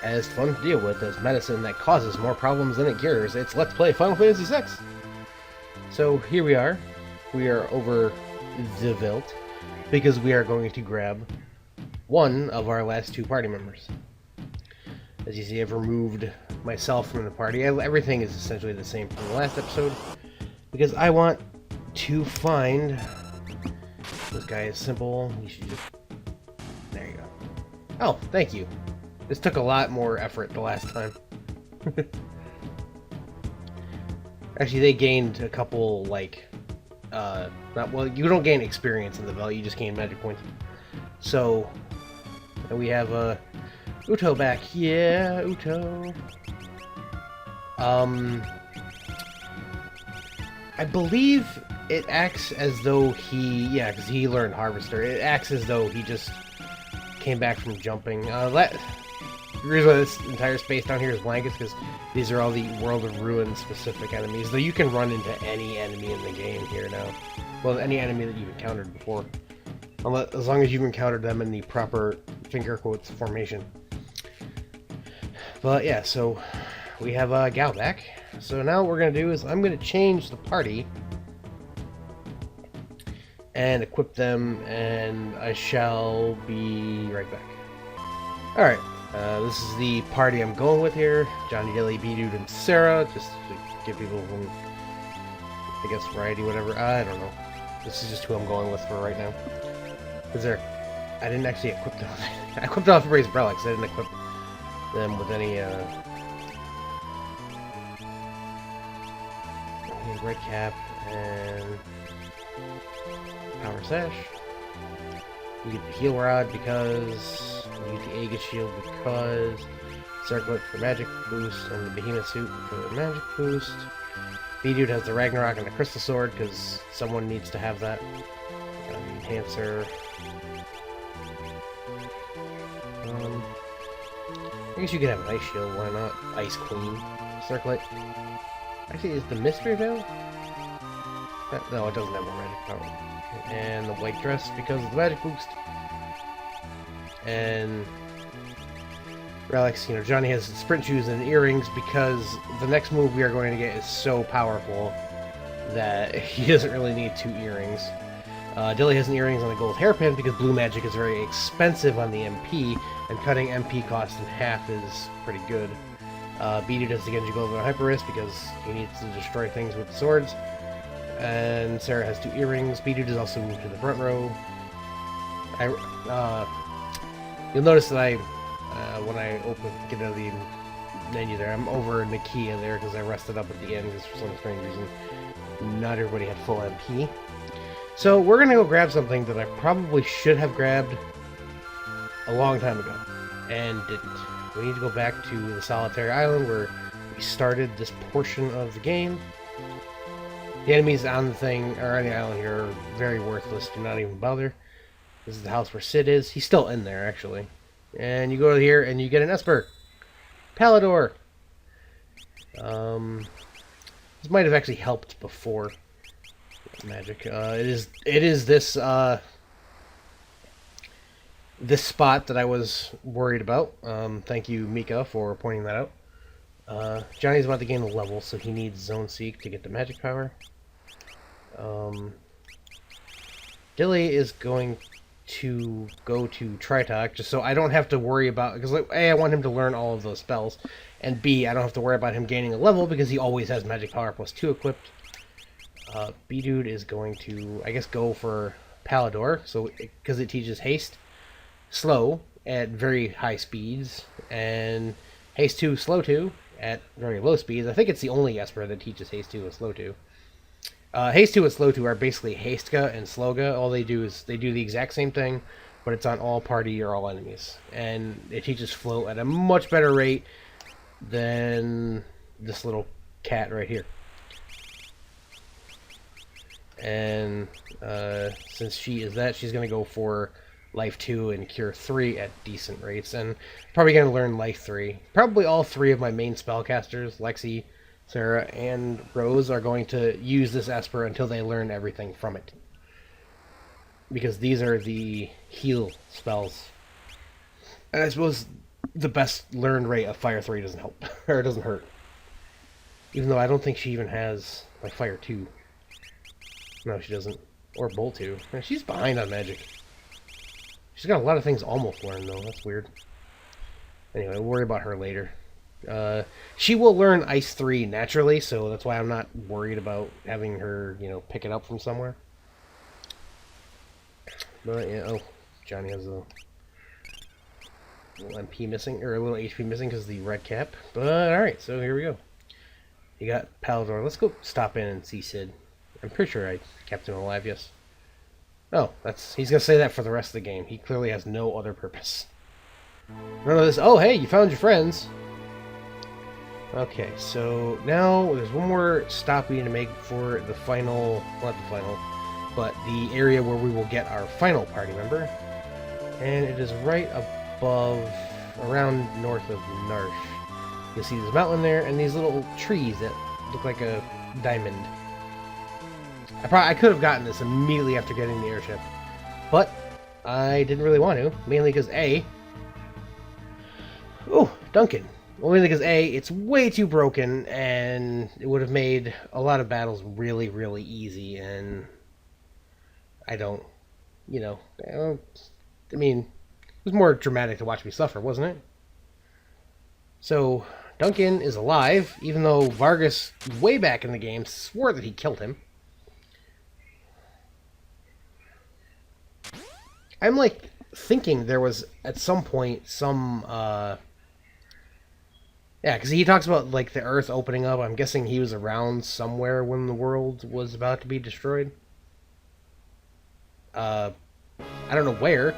as fun to deal with as medicine that causes more problems than it cures. It's Let's Play Final Fantasy VI. So here we are. We are over the Veld because we are going to grab one of our last two party members. As you see, I've removed myself from the party. Everything is essentially the same from the last episode because I want to find... This guy is simple. You should just... There you go. Oh, thank you. This took a lot more effort the last time. Actually, they gained a couple, like... well, you don't gain experience in the Veld, you just gain magic points. So, we have, Uto back. Yeah, Uto. I believe it acts as though he... Yeah, because he learned Harvester. It acts as though he just came back from jumping. The reason why this entire space down here is blank is because these are all the World of Ruin specific enemies. Though you can run into any enemy in the game here now. Well, any enemy that you've encountered before. As long as you've encountered them in the proper finger quotes formation. But yeah, so we have Gao back. So now what we're going to do is I'm going to change the party and equip them, and I shall be right back. Alright, this is the party I'm going with here. Johnny, Dilly, B-Dude, and Sarah, just to give people some, I guess, variety, whatever. I don't know. This is just who I'm going with for right now. Because I didn't actually equip them. I equipped off everybody's relics. I didn't equip them with any, red cap and power sash. You get the heal rod because you get the Aegis shield because circlet for magic boost and the behemoth suit for the magic boost. B-Dude has the Ragnarok and the crystal sword because someone needs to have that. Enhancer. I guess you could have an ice shield, why not? Ice Queen. Circlet. Actually, is the Mystery Veil? No, it doesn't have a magic power. And the white dress because of the magic boost. And relics, Johnny has sprint shoes and earrings because the next move we are going to get is so powerful that he doesn't really need 2 earrings. Dilly has an earrings on a gold hairpin because blue magic is very expensive on the MP, and cutting MP cost in half is pretty good. B-Dude has the Genji Glove and Hyper Wrist because he needs to destroy things with swords. And Sarah has 2 earrings. B-Dude is also moved to the front row. You'll notice that when I get out of the menu there, I'm over Nakia there because I rested up at the end because for some strange reason not everybody had full MP. So we're going to go grab something that I probably should have grabbed a long time ago and didn't. We need to go back to the Solitary Island where we started this portion of the game. The enemies on the thing, or on the island here, are very worthless. Do not even bother. This is the house where Sid is. He's still in there, actually. And you go here and you get an Esper. Palador! This might have actually helped before magic. It is this this spot that I was worried about. Thank you, Mika, for pointing that out. Johnny's about to gain a level, so he needs Zone Seek to get the magic power. Dilly is going to go to Tritok, just so I don't have to worry about... Because, like, A, I want him to learn all of those spells, and B, I don't have to worry about him gaining a level, because he always has magic power plus 2 equipped. B-Dude is going to, I guess, go for Palador, so because it teaches haste, slow, at very high speeds, and haste 2, slow 2, at very low speeds. I think it's the only Esper that teaches haste 2 and slow 2. Haste 2 and slow 2 are basically Hasteга and Slowga. All they do is they do the exact same thing, but it's on all party or all enemies. And it teaches float at a much better rate than this little cat right here. And since she is that, she's going to go for Life 2 and Cure 3 at decent rates. And probably going to learn Life 3. Probably all 3 of my main spellcasters, Lexi, Sarah, and Rose, are going to use this Esper until they learn everything from it. Because these are the heal spells. And I suppose the best learn rate of Fire 3 doesn't help. Or it doesn't hurt. Even though I don't think she even has, like, Fire 2. No, she doesn't. Or Bolt 2. Man, she's behind on magic. She's got a lot of things almost learned, though. That's weird. Anyway, we'll worry about her later. She will learn Ice 3 naturally, so that's why I'm not worried about having her, you know, pick it up from somewhere. But, yeah, oh, Johnny has a little MP missing, or a little HP missing because of the red cap. But, alright, so here we go. You got Palador. Let's go stop in and see Sid. I'm pretty sure I kept him alive, yes. Oh, he's going to say that for the rest of the game. He clearly has no other purpose. None of this, oh, hey, you found your friends. Okay, so now there's one more stop we need to make for the final, well, not the final, but the area where we will get our final party member. And it is right above, around north of Narsh. You'll see this mountain there and these little trees that look like a diamond. I could have gotten this immediately after getting the airship, but I didn't really want to, mainly because oh, Duncan. Only because it's way too broken, and it would have made a lot of battles really, really easy, and I don't, you know, I mean, it was more dramatic to watch me suffer, wasn't it? So, Duncan is alive, even though Vargas, way back in the game, swore that he killed him. I'm, like, thinking there was, at some point, some, yeah, because he talks about, like, the Earth opening up. I'm guessing he was around somewhere when the world was about to be destroyed. I don't know where.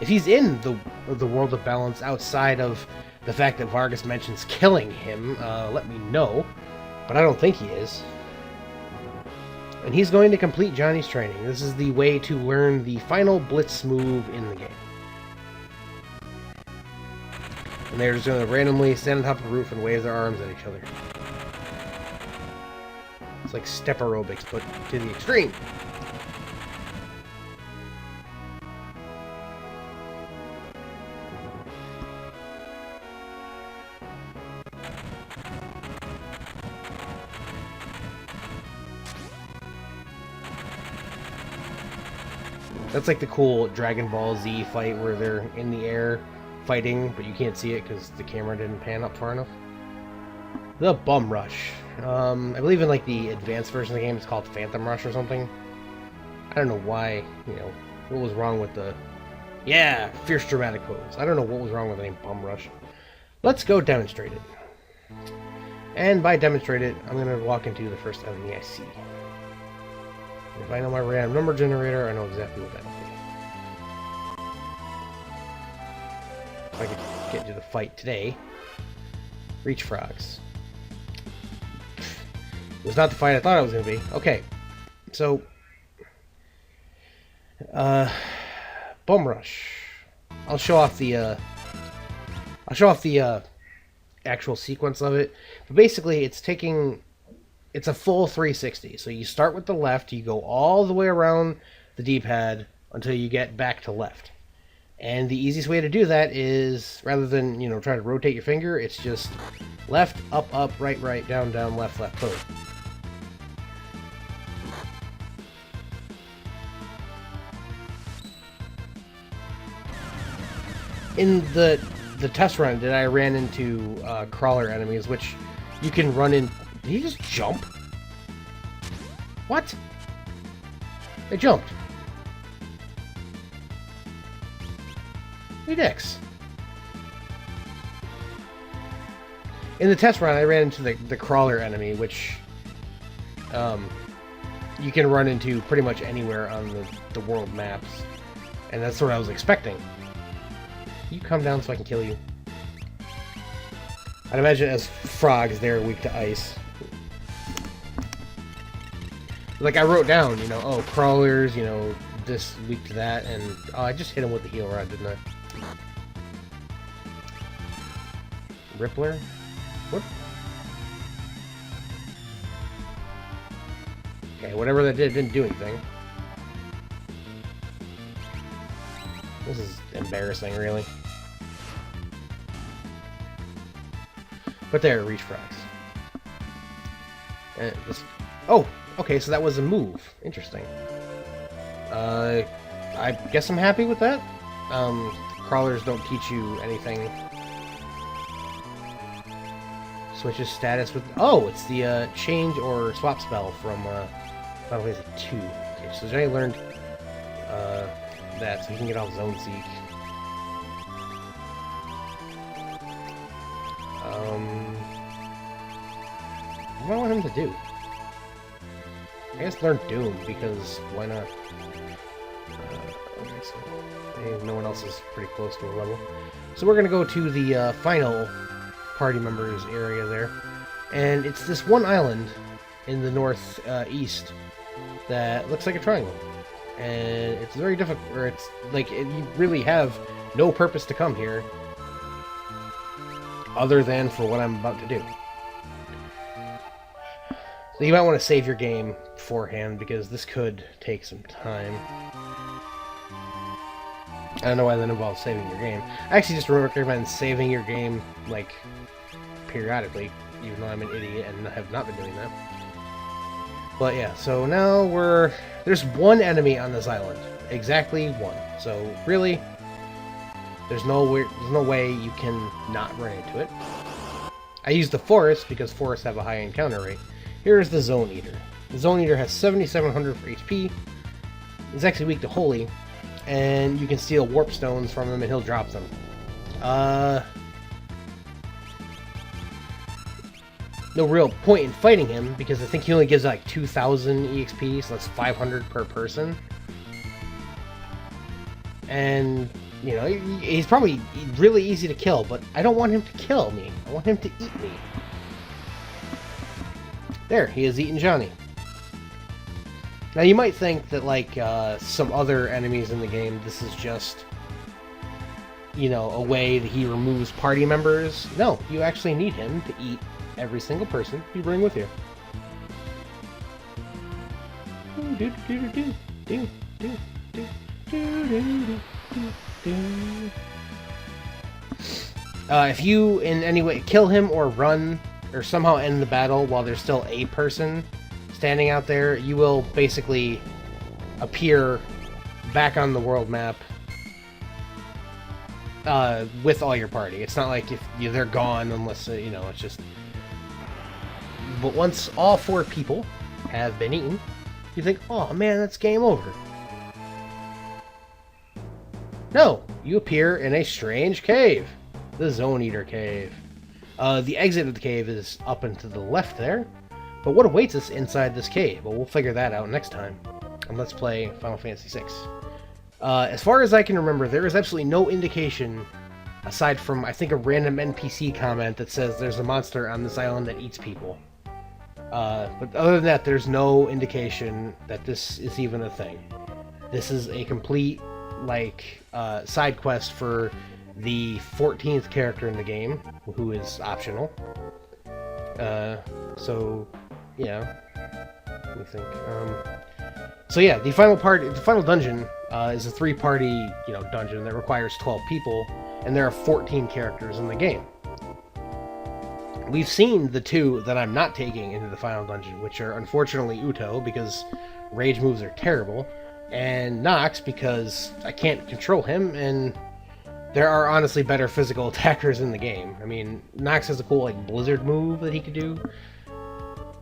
If he's in the world of balance outside of the fact that Vargas mentions killing him, let me know. But I don't think he is. And he's going to complete Johnny's training. This is the way to learn the final Blitz move in the game. And they're just going to randomly stand on top of the roof and wave their arms at each other. It's like step aerobics, but to the extreme. That's like the cool Dragon Ball Z fight where they're in the air fighting, but you can't see it because the camera didn't pan up far enough. The Bum Rush. I believe in like the advanced version of the game it's called Phantom Rush or something. I don't know why, you know, what was wrong with the... Yeah, fierce dramatic pose. I don't know what was wrong with the name Bum Rush. Let's go demonstrate it. And by demonstrate it, I'm going to walk into the first enemy I see. If I know my random number generator, I know exactly what that will be. If I could get to the fight today. Reach frogs. It was not the fight I thought it was going to be. Okay. So, Bum Rush. I'll show off the actual sequence of it. But basically, it's a full 360. So you start with the left, you go all the way around the D-pad until you get back to left. And the easiest way to do that is, rather than, you know, try to rotate your finger, it's just left, up, up, right, right, down, down, left, left, boom. In the test run that I ran into crawler enemies, which you can run in... Did he just jump? What? They jumped. Hey, dicks. In the test run, I ran into the crawler enemy, which you can run into pretty much anywhere on the world maps. And that's what I was expecting. You come down so I can kill you. I'd imagine as frogs, they're weak to ice. Like, I wrote down, you know, oh, crawlers, you know, this weak to that, and oh, I just hit him with the heal rod, didn't I? Rippler? What? Okay, whatever that did, didn't do anything. This is embarrassing, really. But there, reach frogs. And this... Oh, okay, so that was a move. Interesting. I guess I'm happy with that. Crawlers don't teach you anything. Switches status with... Oh, it's the change or swap spell from Final Fantasy 2. Okay, so Johnny learned that, so he can get off Zone Seek. What do I want him to do? I guess learn Doom, because why not? Okay, so no one else is pretty close to a level. So we're going to go to the final party members area there. And it's this one island in the northeast that looks like a triangle. And it's very difficult, or it's like, you really have no purpose to come here other than for what I'm about to do. So you might want to save your game beforehand, because this could take some time. I don't know why that involves saving your game. I actually just recommend saving your game, like, periodically, even though I'm an idiot and have not been doing that. But yeah, so now there's one enemy on this island. Exactly one. So really, there's no way you can not run into it. I used the forest because forests have a high encounter rate. Here's the Zone Eater. The Zone Eater has 7,700 for HP. He's actually weak to Holy, and you can steal warp stones from him and he'll drop them. No real point in fighting him, because I think he only gives like 2,000 EXP, so that's 500 per person. And, you know, he's probably really easy to kill, but I don't want him to kill me. I want him to eat me. There, he has eaten Johnny. Now you might think that, like, some other enemies in the game, this is just, you know, a way that he removes party members. No, you actually need him to eat every single person you bring with you. If you in any way kill him or run or somehow end the battle while there's still a person standing out there, you will basically appear back on the world map with all your party. It's not like if they're gone unless, you know, it's just... But once all 4 people have been eaten, you think, oh man, that's game over. No, you appear in a strange cave. The Zone Eater Cave. The exit of the cave is up and to the left there. But what awaits us inside this cave? Well, we'll figure that out next time. And let's play Final Fantasy VI. As far as I can remember, there is absolutely no indication, aside from, I think, a random NPC comment that says there's a monster on this island that eats people. But other than that, there's no indication that this is even a thing. This is a complete, like, side quest for the 14th character in the game, who is optional. So, yeah. Let me think. So yeah, the final dungeon is a 3-party, you know, dungeon that requires 12 people, and there are 14 characters in the game. We've seen the 2 that I'm not taking into the final dungeon, which are unfortunately Uto, because rage moves are terrible, and Nox, because I can't control him, and there are honestly better physical attackers in the game. I mean, Nox has a cool, like, blizzard move that he could do.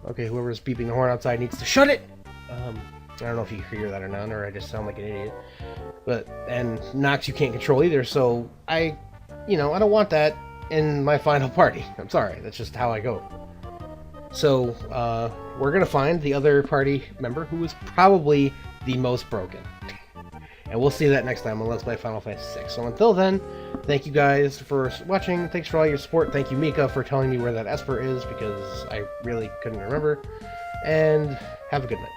Okay, whoever's beeping the horn outside needs to shut it! I don't know if you hear that or not, or I just sound like an idiot. And Nox you can't control either, so I don't want that in my final party. I'm sorry, that's just how I go. So, we're gonna find the other party member who is probably the most broken. And we'll see that next time on Let's Play Final Fantasy VI. So until then, thank you guys for watching, thanks for all your support, thank you Mika for telling me where that Esper is, because I really couldn't remember, and have a good night.